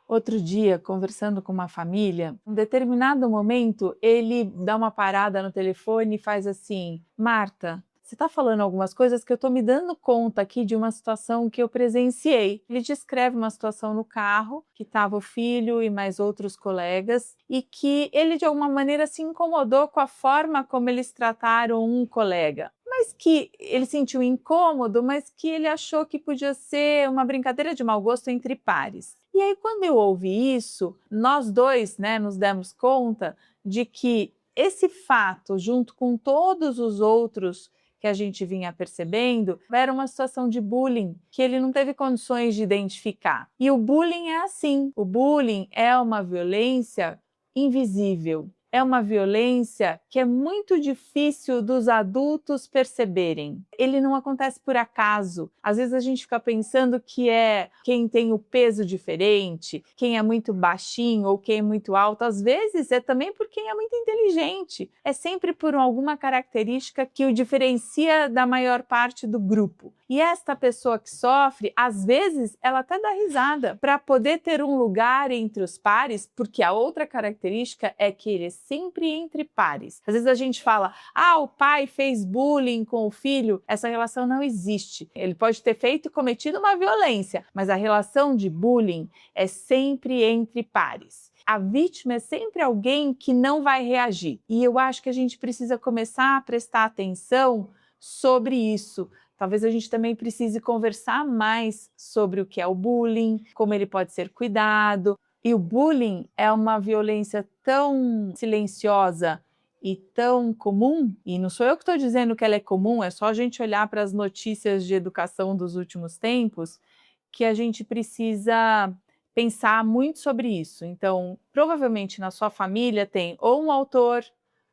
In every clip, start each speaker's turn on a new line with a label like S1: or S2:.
S1: Outro dia, conversando com uma família, em determinado momento ele dá uma parada no telefone e faz assim: Marta, você está falando algumas coisas que eu estou me dando conta aqui de uma situação que eu presenciei. Ele descreve uma situação no carro, que estava o filho e mais outros colegas, e que ele de alguma maneira se incomodou com a forma como eles trataram um colega. Mas que ele sentiu incômodo, mas que ele achou que podia ser uma brincadeira de mau gosto entre pares. E aí, quando eu ouvi isso, nós dois, nos demos conta de que esse fato, junto com todos os outros que a gente vinha percebendo, era uma situação de bullying que ele não teve condições de identificar. E o bullying é assim, o bullying é uma violência invisível. É uma violência que é muito difícil dos adultos perceberem. Ele não acontece por acaso. Às vezes a gente fica pensando que é quem tem o peso diferente, quem é muito baixinho ou quem é muito alto. Às vezes é também por quem é muito inteligente. É sempre por alguma característica que o diferencia da maior parte do grupo. E esta pessoa que sofre, às vezes, ela até dá risada para poder ter um lugar entre os pares, porque a outra característica é que ele é sempre entre pares. Às vezes a gente fala, o pai fez bullying com o filho, essa relação não existe. Ele pode ter feito e cometido uma violência, mas a relação de bullying é sempre entre pares. A vítima é sempre alguém que não vai reagir. E eu acho que a gente precisa começar a prestar atenção sobre isso. Talvez a gente também precise conversar mais sobre o que é o bullying, como ele pode ser cuidado. E o bullying é uma violência tão silenciosa e tão comum, e não sou eu que estou dizendo que ela é comum, é só a gente olhar para as notícias de educação dos últimos tempos, que a gente precisa pensar muito sobre isso. Então, provavelmente na sua família tem ou um autor,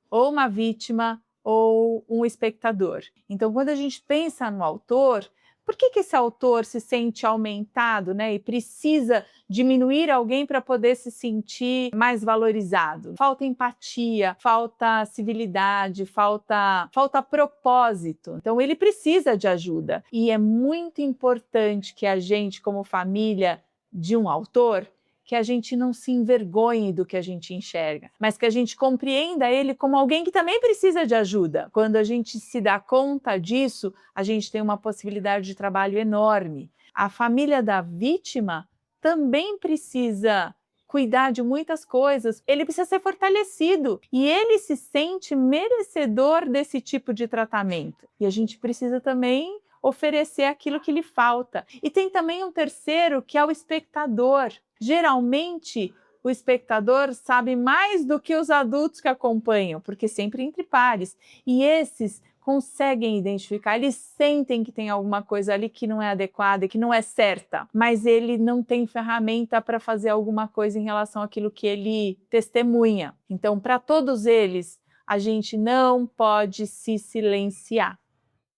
S1: ou uma vítima, ou um espectador. Então, quando a gente pensa no autor, por que esse autor se sente aumentado, e precisa diminuir alguém para poder se sentir mais valorizado? Falta empatia, falta civilidade, falta propósito. Então, ele precisa de ajuda. E é muito importante que a gente, como família de um autor, que a gente não se envergonhe do que a gente enxerga, mas que a gente compreenda ele como alguém que também precisa de ajuda. Quando a gente se dá conta disso, a gente tem uma possibilidade de trabalho enorme. A família da vítima também precisa cuidar de muitas coisas, ele precisa ser fortalecido e ele se sente merecedor desse tipo de tratamento. E a gente precisa também oferecer aquilo que lhe falta. E tem também um terceiro, que é o espectador. Geralmente, o espectador sabe mais do que os adultos que acompanham, porque sempre entre pares. E esses conseguem identificar, eles sentem que tem alguma coisa ali que não é adequada e que não é certa, mas ele não tem ferramenta para fazer alguma coisa em relação àquilo que ele testemunha. Então, para todos eles, a gente não pode se silenciar.